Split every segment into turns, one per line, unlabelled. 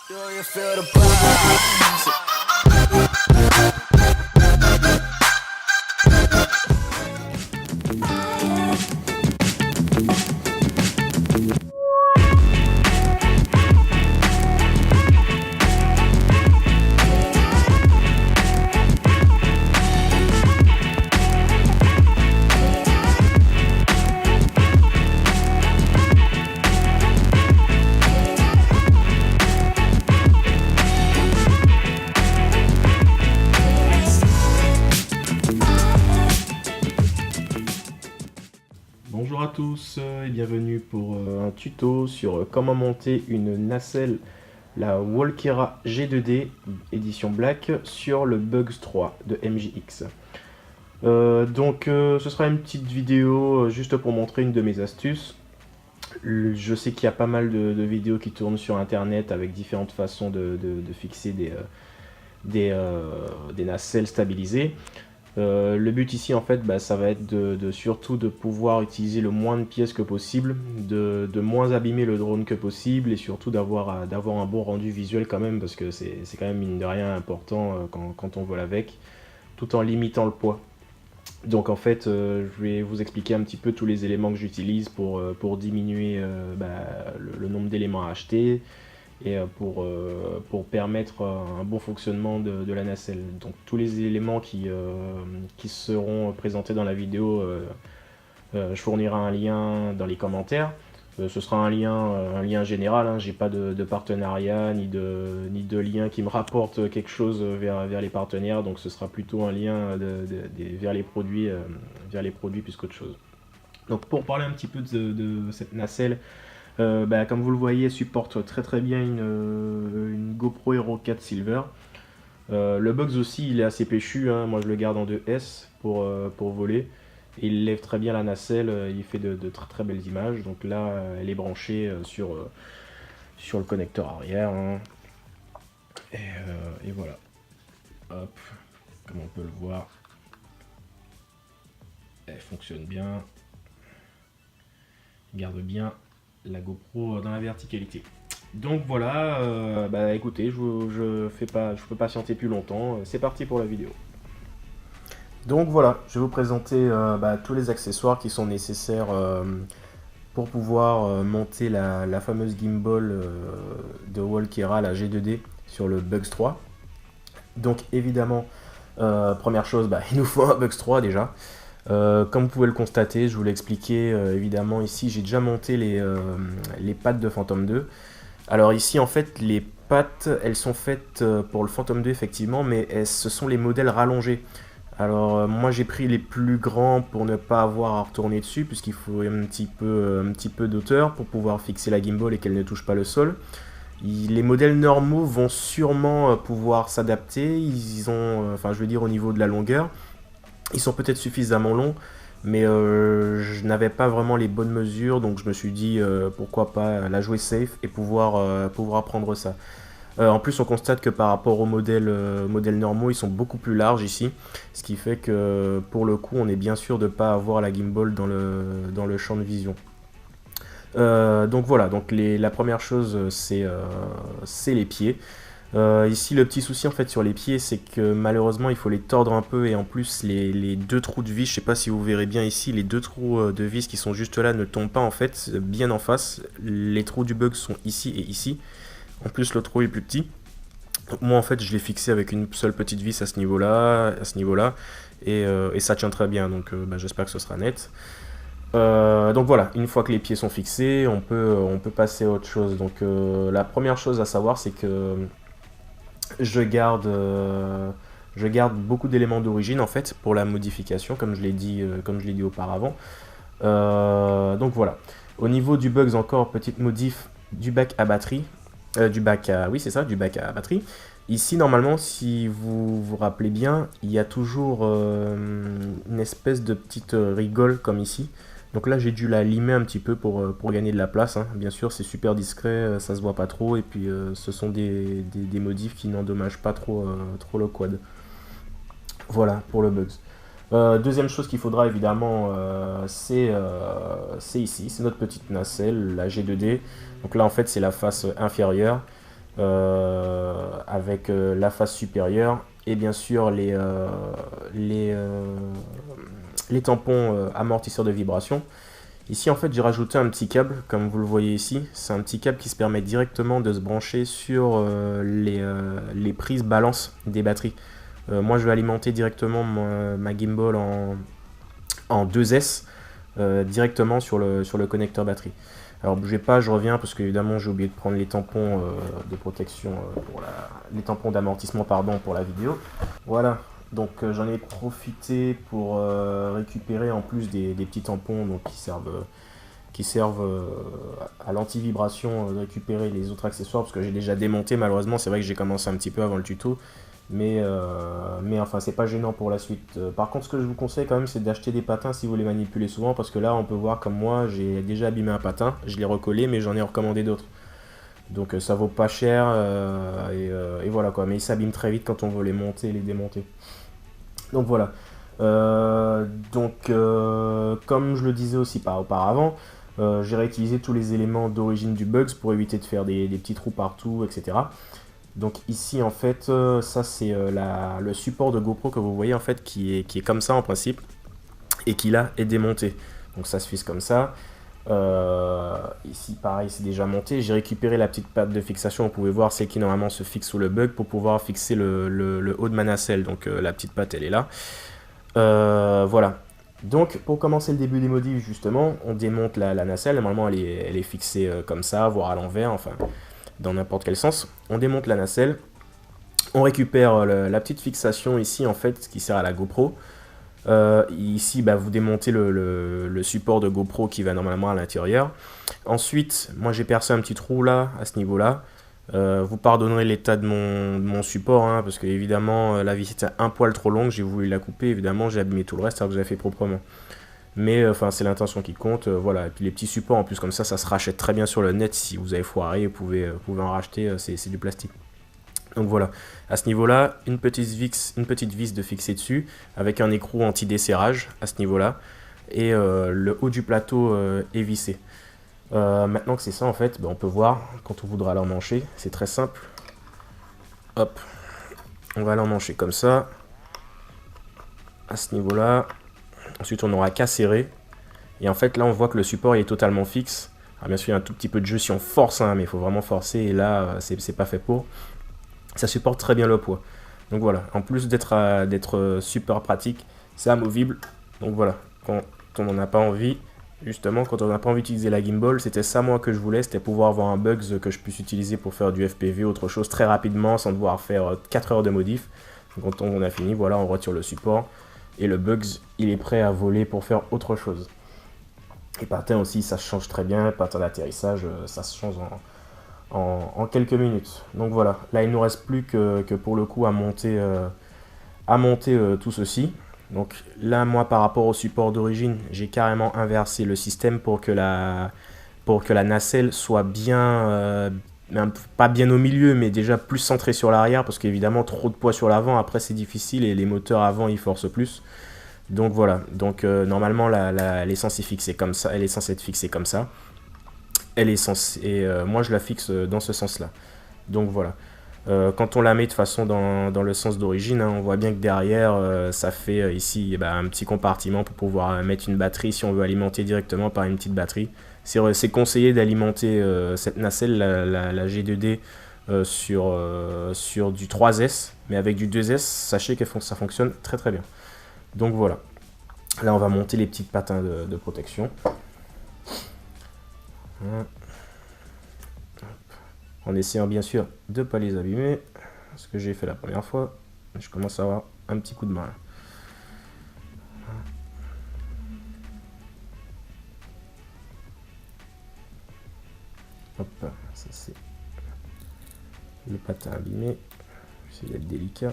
Do you feel the vibes?
Bonjour à tous et bienvenue pour un tuto sur comment monter une nacelle, la Walkera G2D édition Black sur le Bugs 3 de MJX. Ce sera une petite vidéo juste pour montrer une de mes astuces. Je sais qu'il y a pas mal de vidéos qui tournent sur internet avec différentes façons de fixer des nacelles stabilisées. Le but ici en fait ça va être surtout de pouvoir utiliser le moins de pièces que possible, de moins abîmer le drone que possible et surtout d'avoir un bon rendu visuel quand même, parce que c'est quand même mine de rien important quand on vole avec, tout en limitant le poids. Donc en fait je vais vous expliquer un petit peu tous les éléments que j'utilise pour diminuer le nombre d'éléments à acheter et pour permettre un bon fonctionnement de la nacelle. Donc tous les éléments qui seront présentés dans la vidéo, je fournirai un lien dans les commentaires. Ce sera un lien général, hein. J'ai pas de partenariat ni de lien qui me rapporte quelque chose vers les partenaires, donc ce sera plutôt un lien vers les produits plus qu'autre chose. Donc pour parler un petit peu de cette nacelle, comme vous le voyez, elle supporte très bien une GoPro Hero 4 Silver. Le Bugs aussi, il est assez péchu, hein. Moi je le garde en 2S pour voler. Et il lève très bien la nacelle, il fait de très belles images. Donc là, elle est branchée sur le connecteur arrière, hein. Et voilà. Hop, comme on peut le voir, elle fonctionne bien. Garde bien la GoPro dans la verticalité. Donc voilà, écoutez, je peux patienter plus longtemps. C'est parti pour la vidéo. Donc voilà, je vais vous présenter tous les accessoires qui sont nécessaires pour pouvoir monter la fameuse gimbal de Walkera, la G2D, sur le Bugs 3. Donc évidemment, première chose, il nous faut un Bugs 3 déjà. Comme vous pouvez le constater, je vous l'ai expliqué, évidemment ici j'ai déjà monté les pattes de Phantom 2. Alors ici en fait les pattes elles sont faites pour le Phantom 2 effectivement, mais ce sont les modèles rallongés. Alors moi j'ai pris les plus grands pour ne pas avoir à retourner dessus, puisqu'il faut un petit peu d'auteur pour pouvoir fixer la gimbal et qu'elle ne touche pas le sol. Les modèles normaux vont sûrement pouvoir s'adapter, ils ont, enfin je veux dire au niveau de la longueur, ils sont peut-être suffisamment longs, mais je n'avais pas vraiment les bonnes mesures, donc je me suis dit pourquoi pas la jouer safe et pouvoir prendre ça. En plus on constate que par rapport aux modèles normaux, ils sont beaucoup plus larges ici, ce qui fait que pour le coup on est bien sûr de ne pas avoir la gimbal dans le champ de vision. Donc voilà, donc la première chose c'est les pieds. Ici le petit souci en fait sur les pieds, c'est que malheureusement il faut les tordre un peu, et en plus les deux trous de vis, je sais pas si vous verrez bien ici, les deux trous de vis qui sont juste là ne tombent pas en fait bien en face. Les trous du Bug sont ici et ici, en plus le trou est plus petit. Donc moi en fait je l'ai fixé avec une seule petite vis à ce niveau là, et ça tient très bien, donc j'espère que ce sera net. Donc voilà, une fois que les pieds sont fixés, on peut passer à autre chose. Donc la première chose à savoir, c'est que je garde beaucoup d'éléments d'origine en fait pour la modification, comme je l'ai dit auparavant. Donc voilà. Au niveau du Bugs, encore petite modif du bac à batterie, du bac à batterie. Ici normalement, si vous vous rappelez bien, il y a toujours une espèce de petite rigole comme ici. Donc là j'ai dû la limer un petit peu pour gagner de la place, hein. Bien sûr c'est super discret, ça se voit pas trop, et puis ce sont des modifs qui n'endommagent pas trop le quad. Voilà pour le Bugs. Deuxième chose qu'il faudra évidemment, c'est ici, c'est notre petite nacelle, la G2D. Donc là en fait c'est la face inférieure. avec la face supérieure et bien sûr les, les tampons amortisseurs de vibration. Ici en fait j'ai rajouté un petit câble comme vous le voyez ici, c'est un petit câble qui se permet directement de se brancher sur les prises balance des batteries. Moi je vais alimenter directement ma gimbal en 2S directement sur le connecteur batterie. Alors bougez pas, je reviens parce qu'évidemment j'ai oublié de prendre les tampons de protection, les tampons d'amortissement pardon pour la vidéo. Voilà, donc j'en ai profité pour récupérer en plus des petits tampons donc, qui servent à l'anti-vibration, de récupérer les autres accessoires parce que j'ai déjà démonté malheureusement, c'est vrai que j'ai commencé un petit peu avant le tuto. Mais enfin, c'est pas gênant pour la suite. Par contre, ce que je vous conseille quand même, c'est d'acheter des patins si vous les manipulez souvent. Parce que là, on peut voir comme moi, j'ai déjà abîmé un patin. Je l'ai recollé, mais j'en ai recommandé d'autres. Donc ça vaut pas cher. Et voilà quoi. Mais ils s'abîment très vite quand on veut les monter et les démonter. Donc voilà. Comme je le disais aussi auparavant, j'ai réutilisé tous les éléments d'origine du Bugs pour éviter de faire des petits trous partout, etc. Donc ici en fait ça c'est le support de GoPro que vous voyez en fait qui est comme ça en principe et qui là est démonté. Donc ça se fixe comme ça. Ici pareil c'est déjà monté. J'ai récupéré la petite patte de fixation, vous pouvez voir celle qui normalement se fixe sous le bug pour pouvoir fixer le haut de ma nacelle. Donc la petite patte elle est là. Voilà. Donc pour commencer le début des modifs justement on démonte la nacelle. Normalement elle est fixée comme ça, voire à l'envers, enfin dans n'importe quel sens. On démonte la nacelle, on récupère la petite fixation ici en fait qui sert à la GoPro. Ici vous démontez le support de GoPro qui va normalement à l'intérieur. Ensuite moi j'ai percé un petit trou là à ce niveau là. Vous pardonnerez l'état de mon support hein, parce que évidemment la vis était un poil trop longue, j'ai voulu la couper, évidemment j'ai abîmé tout le reste alors que j'avais fait proprement. Mais enfin c'est l'intention qui compte, voilà. Et puis les petits supports en plus comme ça se rachète très bien sur le net. Si vous avez foiré, vous pouvez en racheter, c'est du plastique. Donc voilà, à ce niveau là, une petite vis de fixer dessus avec un écrou anti-desserrage à ce niveau là. Et le haut du plateau est vissé. Maintenant que c'est ça en fait, on peut voir quand on voudra l'emmancher, c'est très simple. Hop, on va l'emmancher comme ça. À ce niveau là. Ensuite, on n'aura qu'à serrer. Et en fait, là, on voit que le support est totalement fixe. Alors, bien sûr, il y a un tout petit peu de jeu si on force, hein, mais il faut vraiment forcer. Et là, c'est pas fait pour. Ça supporte très bien le poids. Donc voilà. En plus d'être super pratique, c'est amovible. Donc voilà. Quand on n'en a pas envie, justement, quand on n'a pas envie d'utiliser la gimbal, c'était ça moi que je voulais. C'était pouvoir avoir un Bugs que je puisse utiliser pour faire du FPV, autre chose très rapidement, sans devoir faire 4 heures de modif. Donc, quand on a fini, voilà, on retire le support. Et le Bugs, il est prêt à voler pour faire autre chose. Et patin aussi, ça se change très bien. Patin d'atterrissage, ça se change en quelques minutes. Donc voilà, là il ne nous reste plus que pour le coup à monter tout ceci. Donc là, moi par rapport au support d'origine, j'ai carrément inversé le système pour que la nacelle soit bien, pas bien au milieu, mais déjà plus centrée sur l'arrière, parce qu'évidemment trop de poids sur l'avant, après c'est difficile et les moteurs avant ils forcent plus. Donc voilà, donc normalement elle est censée fixer comme ça, elle est censée être fixée comme ça. Elle est censée, moi je la fixe dans ce sens-là. Donc voilà. Quand on la met de façon dans le sens d'origine, hein, on voit bien que derrière, ça fait ici un petit compartiment pour pouvoir mettre une batterie si on veut alimenter directement par une petite batterie. C'est conseillé d'alimenter cette nacelle, la G2D, sur du 3S, mais avec du 2S, sachez que ça fonctionne très très bien. Donc voilà. Là, on va monter les petites patins de protection. En essayant bien sûr de ne pas les abîmer, ce que j'ai fait la première fois. Je commence à avoir un petit coup de mal. Hop, ça c'est le patin abîmé. J'essaie d'être délicat.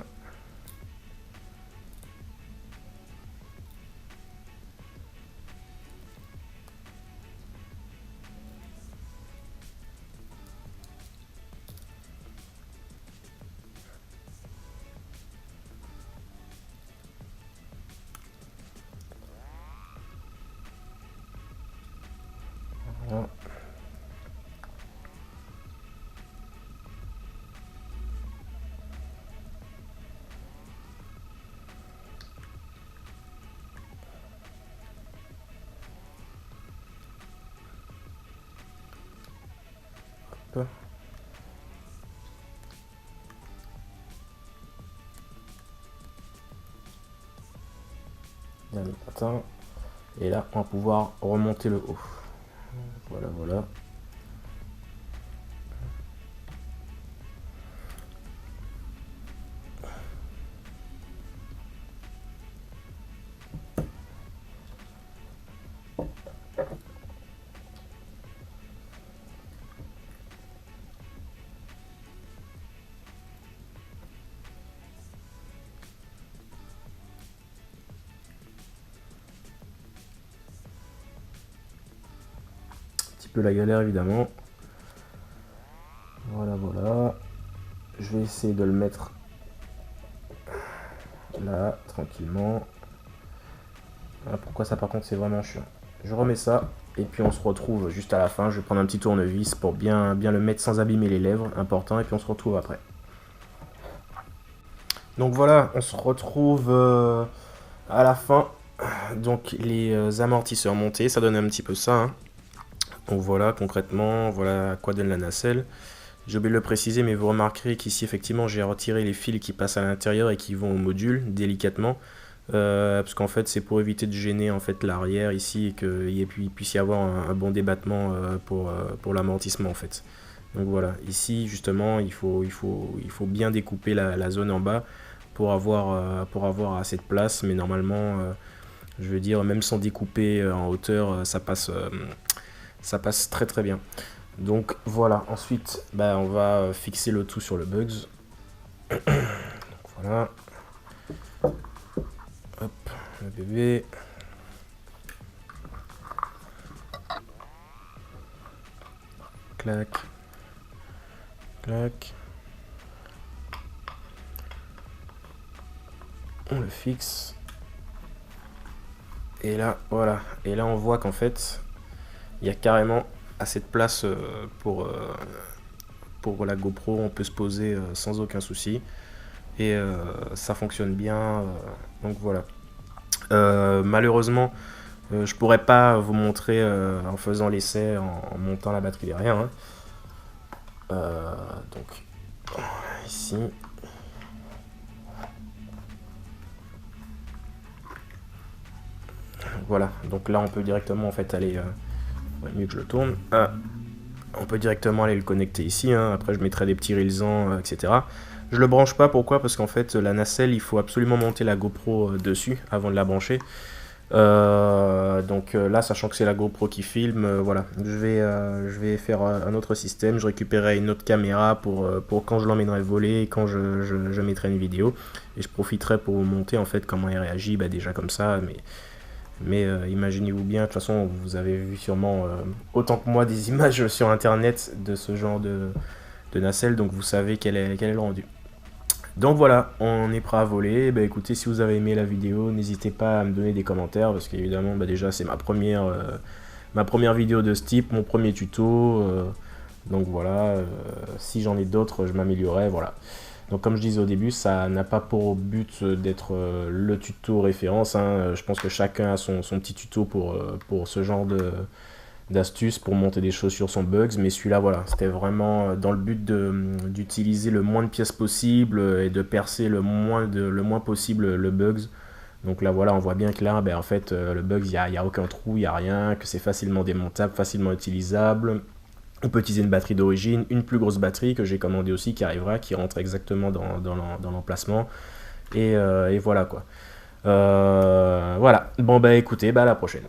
Voilà. Hop. Dernier patin. Et là, on va pouvoir remonter le haut. Voilà, voilà. Peu la galère évidemment. Voilà, voilà. Je vais essayer de le mettre là, tranquillement. Voilà pourquoi ça par contre c'est vraiment chiant. Je remets ça et puis on se retrouve juste à la fin. Je vais prendre un petit tournevis pour bien le mettre sans abîmer les lèvres, important, et puis on se retrouve après. Donc voilà, on se retrouve à la fin. Donc les amortisseurs montés, ça donne un petit peu ça, hein. Donc voilà, concrètement, voilà à quoi donne la nacelle. J'ai oublié de le préciser, mais vous remarquerez qu'ici, effectivement, j'ai retiré les fils qui passent à l'intérieur et qui vont au module, délicatement. Parce qu'en fait, c'est pour éviter de gêner en fait l'arrière ici et qu'il puisse y avoir un bon débattement pour l'amortissement, en fait. Donc voilà, ici, justement, il faut bien découper la zone en bas pour avoir assez de place. Mais normalement, je veux dire, même sans découper en hauteur, ça passe très très bien. Donc voilà, ensuite on va fixer le tout sur le bugs. Voilà. Hop, le bébé. Clac. Clac. On le fixe. Et là, voilà. Et là on voit qu'en fait, il y a carrément assez de place pour la GoPro. On peut se poser sans aucun souci. Et ça fonctionne bien. Donc voilà. Malheureusement, je pourrais pas vous montrer en faisant l'essai, en montant la batterie derrière. Hein. Donc ici. Voilà. Donc là, on peut directement en fait aller. Mieux que je le tourne. On peut directement aller le connecter ici. Hein. Après, je mettrai des petits résans, etc. Je le branche pas. Pourquoi? Parce qu'en fait, la nacelle, il faut absolument monter la GoPro dessus avant de la brancher. Donc là, sachant que c'est la GoPro qui filme, voilà. Je vais faire un autre système. Je récupérerai une autre caméra pour quand je l'emmènerai voler et quand je mettrai une vidéo. Et je profiterai pour vous montrer en fait comment il réagit. Déjà comme ça, mais imaginez-vous bien, de toute façon vous avez vu sûrement autant que moi des images sur internet de ce genre de nacelle, donc vous savez quel est le rendu. Donc voilà, on est prêt à voler. Écoutez, si vous avez aimé la vidéo, n'hésitez pas à me donner des commentaires, parce qu'évidemment déjà c'est ma première vidéo de ce type, mon premier tuto, donc voilà, si j'en ai d'autres je m'améliorerai, voilà. Donc comme je disais au début, ça n'a pas pour but d'être le tuto référence, hein. Je pense que chacun a son petit tuto pour ce genre d'astuces, pour monter des choses sur son bugs, mais celui-là, voilà, c'était vraiment dans le but d'utiliser le moins de pièces possible et de percer le moins possible le bugs. Donc là, voilà, on voit bien que là, en fait, le bugs, il n'y a aucun trou, il n'y a rien, que c'est facilement démontable, facilement utilisable. On peut utiliser une batterie d'origine, une plus grosse batterie que j'ai commandée aussi, qui arrivera, qui rentre exactement dans l'emplacement. Et voilà quoi. Voilà. Bon écoutez, à la prochaine.